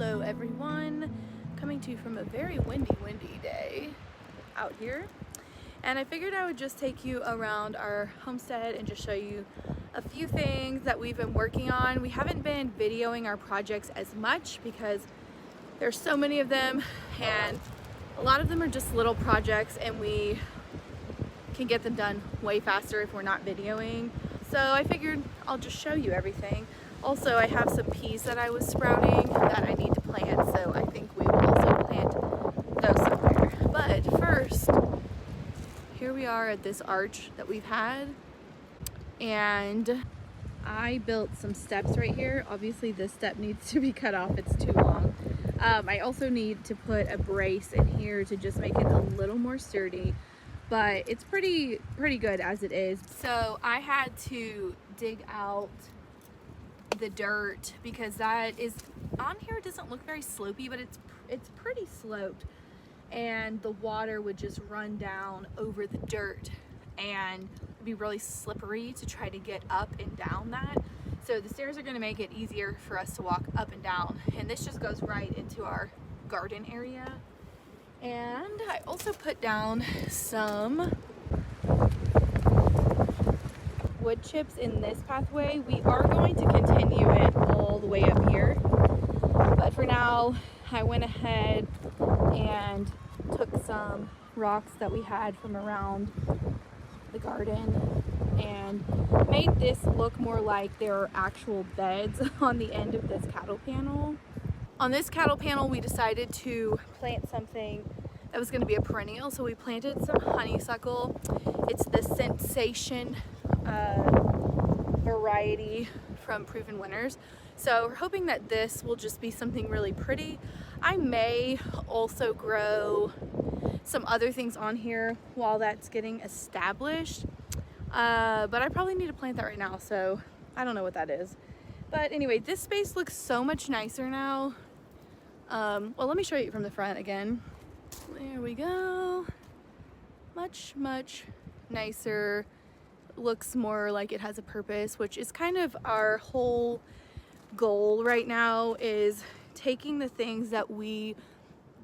Hello everyone, coming to you from a very windy day out here, and I figured I would just take you around our homestead and just show you a few things that we've been working on. We haven't been videoing our projects as much because there's so many of them, and a lot of them are just little projects and we can get them done way faster if we're not videoing. So I figured I'll just show you everything. Also, I have some peas that I was sprouting that I need to plant, so I think we will also plant those somewhere. But first, here we are at this arch that we've had, and I built some steps right here. Obviously this step needs to be cut off, it's too long. I also need to put a brace in here to just make it a little more sturdy, but it's pretty good as it is. So I had to dig out the dirt because that is on here. It doesn't look very slopey, but it's pretty sloped, and the water would just run down over the dirt and it'd be really slippery to try to get up and down that. So the stairs are going to make it easier for us to walk up and down, and this just goes right into our garden area. And I also put down some wood chips in this pathway. We are going to continue it all the way up here, but for now I went ahead and took some rocks that we had from around the garden and made this look more like there are actual beds on the end of this cattle panel. On this cattle panel we decided to plant something that was going to be a perennial, so we planted some honeysuckle. It's the Sensation variety from Proven Winners. So we're hoping that this will just be something really pretty. I may also grow some other things on here while that's getting established, but I probably need to plant that right now, so I don't know what that is. But anyway, this space looks so much nicer now. Well, let me show you from the front again. There we go. Much nicer. Looks more like it has a purpose, which is kind of our whole goal right now, is taking the things that we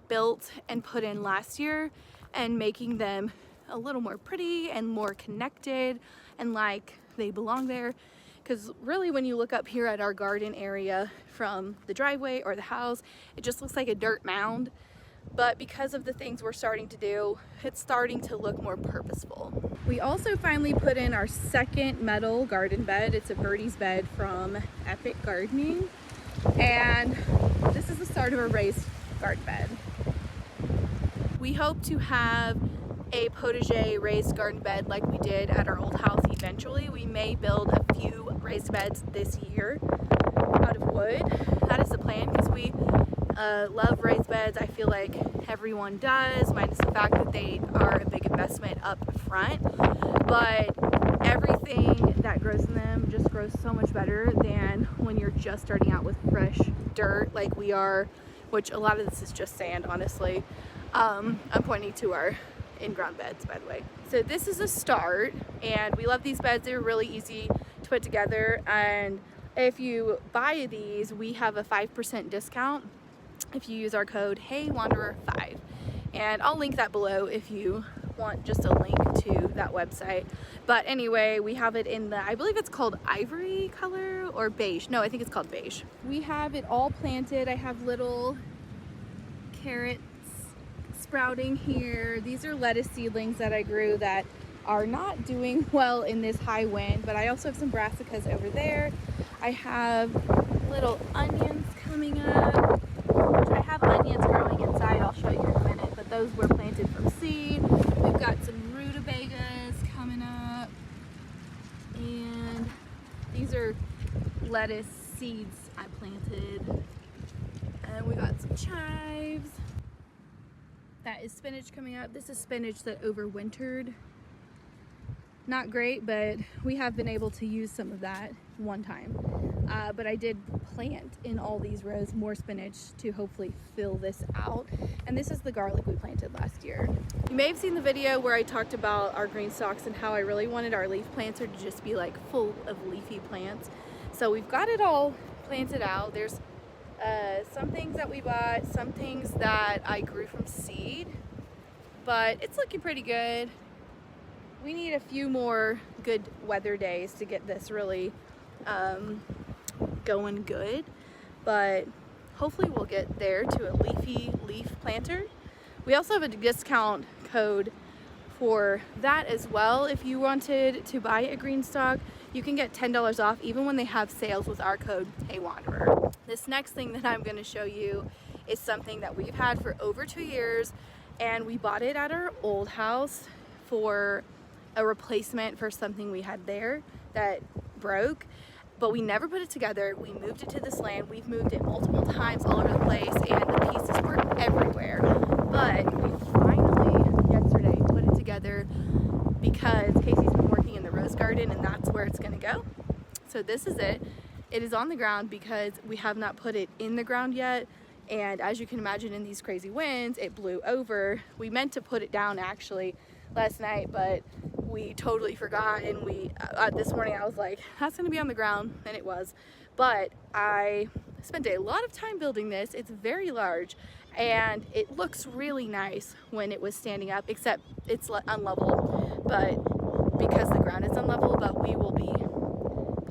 built and put in last year and making them a little more pretty and more connected and like they belong there. Because really when you look up here at our garden area from the driveway or the house, it just looks like a dirt mound. But because of the things we're starting to do, it's starting to look more purposeful. We also finally put in our second metal garden bed. It's a birdie's bed from Epic Gardening, and this is the start of a raised garden bed. We hope to have a potager raised garden bed like we did at our old house eventually. We may build a few raised beds this year out of wood. That is the plan, because we love raised beds. I feel like everyone does, minus the fact that they are a big investment up front, but everything that grows in them just grows so much better than when you're just starting out with fresh dirt like we are, which a lot of this is just sand, honestly. I'm pointing to our in-ground beds, by the way. So this is a start, and we love these beds. They're really easy to put together, and if you buy these, we have a 5% discount if you use our code HeyWanderer5, and I'll link that below if you want just a link to that website. But anyway, we have it in the, I believe it's called ivory color or beige. No, I think it's called beige. We have it all planted. I have little carrots sprouting here. These are lettuce seedlings that I grew that are not doing well in this high wind, but I also have some brassicas over there. I have little onions coming up. I have onions growing inside, I'll show you in a minute, but those were planted from seed. We've got some rutabagas coming up, and these are lettuce seeds I planted. And we got some chives. That is spinach coming up. This is spinach that overwintered. Not great, but we have been able to use some of that one time. But I did plant in all these rows more spinach to hopefully fill this out. And this is the garlic we planted last year. You may have seen the video where I talked about our green stalks and how I really wanted our leaf planter to just be like full of leafy plants. So we've got it all planted out. There's Some things that we bought, some things that I grew from seed, but it's looking pretty good. We need a few more good weather days to get this really going good, but hopefully we'll get there to a leafy leaf planter. We also have a discount code for that as well. If you wanted to buy a green stalk, you can get $10 off even when they have sales with our code HeyWanderer. This next thing that I'm going to show you is something that we've had for over 2 years, and we bought it at our old house for a replacement for something we had there that broke, but we never put it together. We moved it to this land. We've moved it multiple times all over the place, and the pieces were everywhere. But we finally, yesterday, put it together because Casey's been working in the rose garden, and that's where it's gonna go. So this is it. It is on the ground because we have not put it in the ground yet. And as you can imagine, in these crazy winds, it blew over. We meant to put it down actually last night, but we totally forgot, and this morning I was like, that's gonna be on the ground, and it was. But I spent a lot of time building this. It's very large, and it looks really nice when it was standing up, except it's unlevel, but because the ground is unlevel, but we will be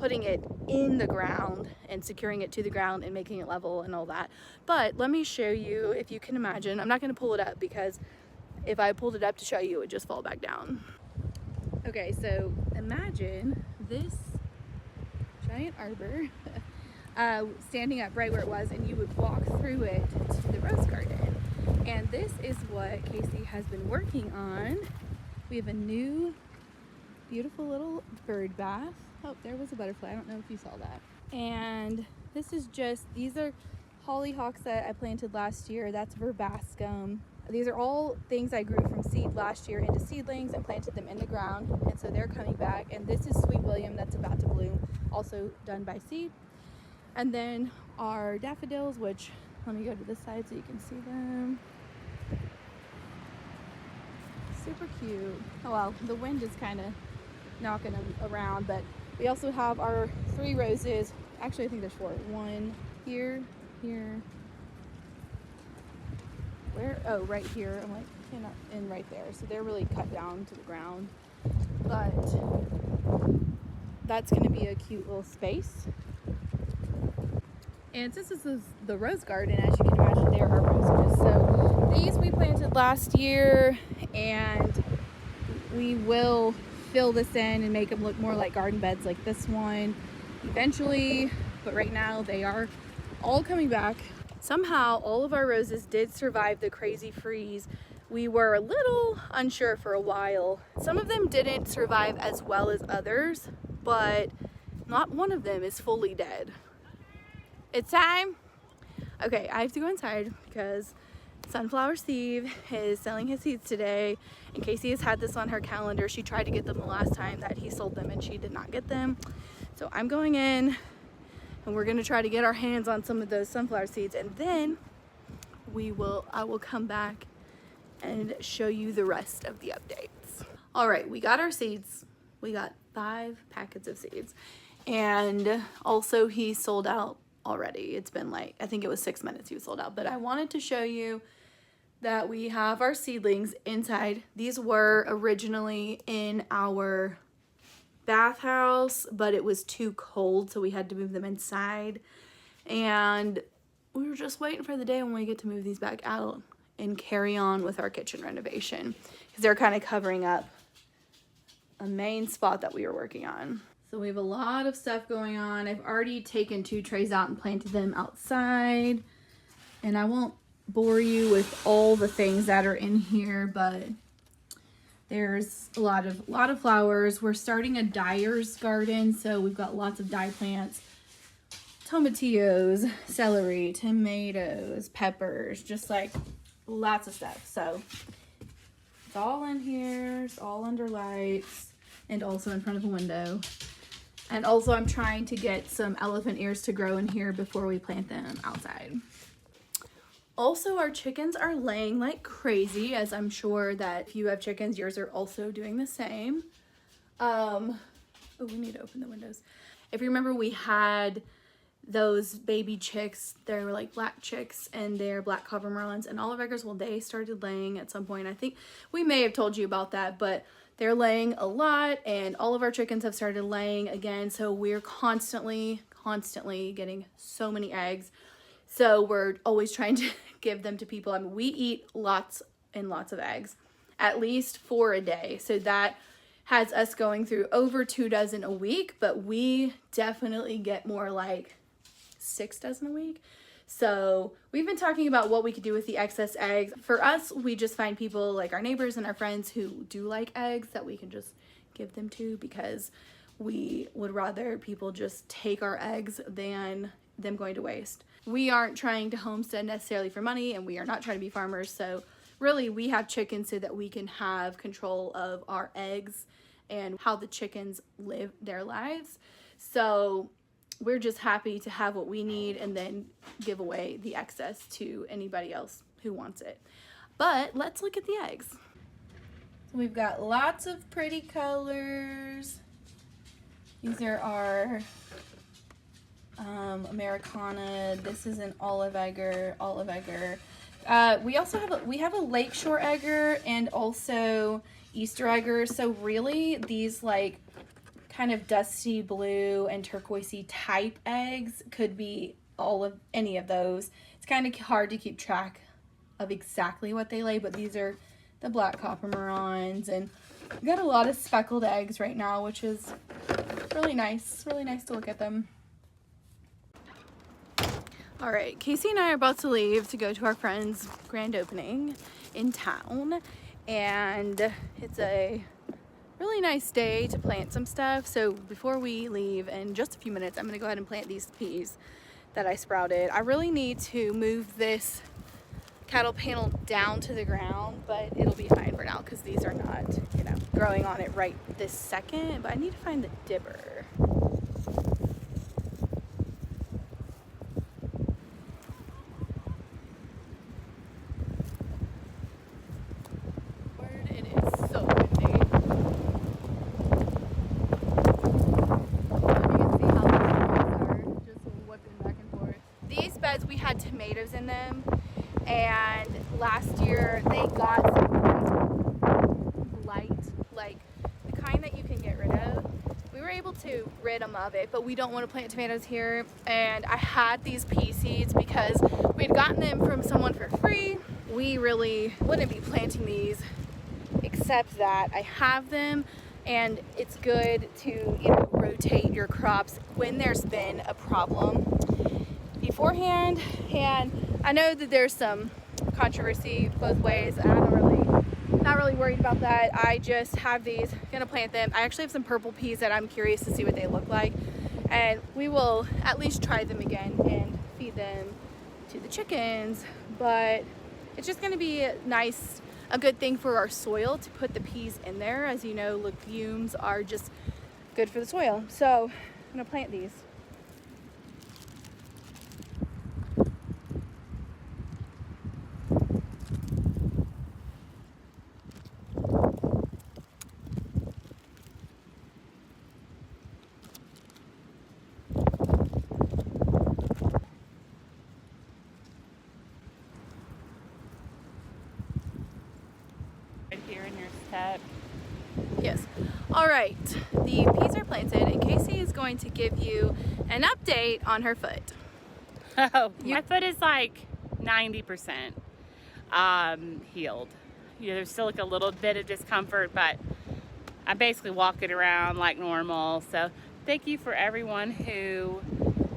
putting it in the ground and securing it to the ground and making it level and all that. But let me show you, if you can imagine. I'm not going to pull it up because if I pulled it up to show you, it would just fall back down. Okay, so imagine this giant arbor standing up right where it was, and you would walk through it to the rose garden. And this is what Casey has been working on. We have a new beautiful little bird bath. Oh, there was a butterfly. I don't know if you saw that. And this is these are hollyhocks that I planted last year. That's verbascum. These are all things I grew from seed last year into seedlings and planted them in the ground, and so they're coming back. And this is Sweet William that's about to bloom, also done by seed. And then our daffodils, which, let me go to this side so you can see them. Super cute. Oh well, the wind is kind of knocking them around, but we also have our 3 roses. Actually, I think there's 4. 1 here, where? Oh, right here. I'm like, cannot, and right there. So they're really cut down to the ground, but that's going to be a cute little space. And since this is the rose garden, as you can imagine, there are roses. So these we planted last year, and we will fill this in and make them look more like garden beds like this one eventually. But right now they are all coming back. Somehow all of our roses did survive the crazy freeze. We were a little unsure for a while. Some of them didn't survive as well as others, but not one of them is fully dead. It's time. Okay, I have to go inside because Sunflower Steve is selling his seeds today, and Casey has had this on her calendar. She tried to get them the last time that he sold them, and she did not get them. So I'm going in, and we're gonna try to get our hands on some of those sunflower seeds, and then I will come back and show you the rest of the updates. All right, we got our seeds. We got 5 packets of seeds, and also he sold out already. It's been like, I think it was 6 minutes he was sold out, but I wanted to show you that we have our seedlings inside. These were originally in our bathhouse, but it was too cold, so we had to move them inside, and we were just waiting for the day when we get to move these back out and carry on with our kitchen renovation, because they're kind of covering up a main spot that we were working on. So we have a lot of stuff going on. I've already taken 2 trays out and planted them outside, and I won't bore you with all the things that are in here, but there's a lot of flowers. We're starting a dyer's garden, so we've got lots of dye plants, tomatillos, celery, tomatoes, peppers, just like lots of stuff. So it's all in here. It's all under lights and also in front of a window. And also I'm trying to get some elephant ears to grow in here before we plant them outside. Also, our chickens are laying like crazy, as I'm sure that if you have chickens, yours are also doing the same. Oh, we need to open the windows. If you remember, we had those baby chicks, they're like black chicks and they're black copper merlins, and olive eggers, well, they started laying at some point. I think we may have told you about that, but they're laying a lot, and all of our chickens have started laying again, so we're constantly getting so many eggs. So we're always trying to give them to people. I mean, we eat lots and lots of eggs, at least 4 a day. So that has us going through over 2 dozen a week, but we definitely get more like 6 dozen a week. So we've been talking about what we could do with the excess eggs. For us, we just find people like our neighbors and our friends who do like eggs that we can just give them to, because we would rather people just take our eggs than them going to waste. We aren't trying to homestead necessarily for money, and we are not trying to be farmers. So really, we have chickens so that we can have control of our eggs and how the chickens live their lives. So we're just happy to have what we need and then give away the excess to anybody else who wants it. But let's look at the eggs. So we've got lots of pretty colors. These are our Americana. This is an olive egger. We also have a lakeshore egger and also Easter egger. So really, these like kind of dusty blue and turquoisey type eggs could be any of those. It's kind of hard to keep track of exactly what they lay, but these are the black copper marrons, and we got a lot of speckled eggs right now, which is really nice to look at them. All right, Casey and I are about to leave to go to our friend's grand opening in town, and it's a really nice day to plant some stuff. So before we leave in just a few minutes, I'm gonna go ahead and plant these peas that I sprouted. I really need to move this cattle panel down to the ground, but it'll be fine for now because these are not, growing on it right this second, but I need to find the dibber. It is so windy. You can see how the trees are just whipping back and forth. These beds, we had tomatoes in them, and last year they got some blight, like the kind that you can get rid of. We were able to rid them of it, but we don't want to plant tomatoes here. And I had these pea seeds because we'd gotten them from someone for free. We really wouldn't be planting these, except that I have them, and it's good to rotate your crops when there's been a problem beforehand. And I know that there's some controversy both ways, and I'm not really worried about that. I just have these, gonna plant them. I actually have some purple peas that I'm curious to see what they look like, and we will at least try them again and feed them to the chickens. But it's just gonna be a good thing for our soil to put the peas in there. As you know, legumes are just good for the soil. So I'm gonna plant these. Here in your step. Yes. All right, the peas are planted, and Casey is going to give you an update on her foot. Oh, my foot is like 90% healed. There's still like a little bit of discomfort, but I'm basically walking around like normal. So thank you for everyone who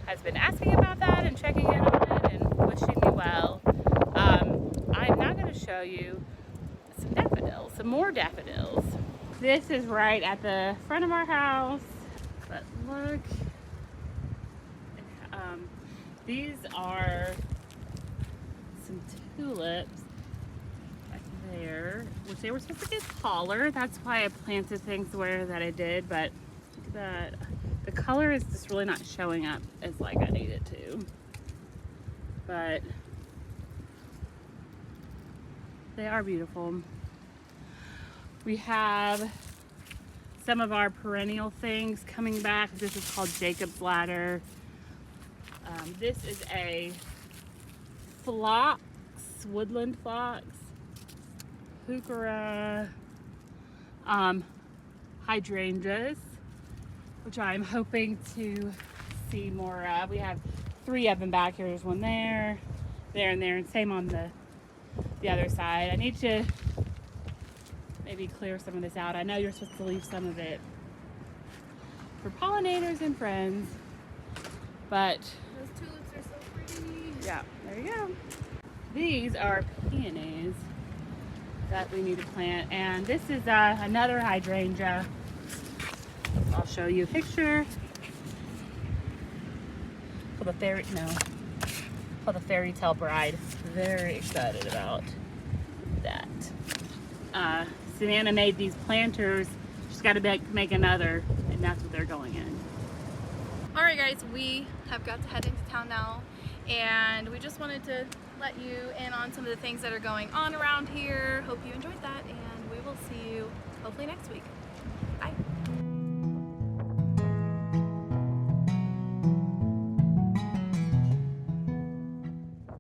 has been asking about that and checking in on it and wishing me well. I'm now going to show you some more daffodils. This is right at the front of our house, but look, these are some tulips right there, which they were supposed to get taller. That's why I planted things where that I did, but look at that. The color is just really not showing up as like I need it to, but they are beautiful. We have some of our perennial things coming back. This is called Jacob's Ladder. This is a phlox, woodland phlox, heuchera, hydrangeas, which I'm hoping to see more of. We have 3 of them back here. There's one there, there, and there, and same on the other side. I need to maybe clear some of this out. I know you're supposed to leave some of it for pollinators and friends, but Those tulips are so pretty. yeah, there you go. These are peonies that we need to plant, and this is another hydrangea. I'll show you a picture. For the fairy tale bride. Very excited about that. Savannah made these planters. She's got to make another, and that's what they're going in. All right, guys, we have got to head into town now, and we just wanted to let you in on some of the things that are going on around here. Hope you enjoyed that, and we will see you hopefully next week.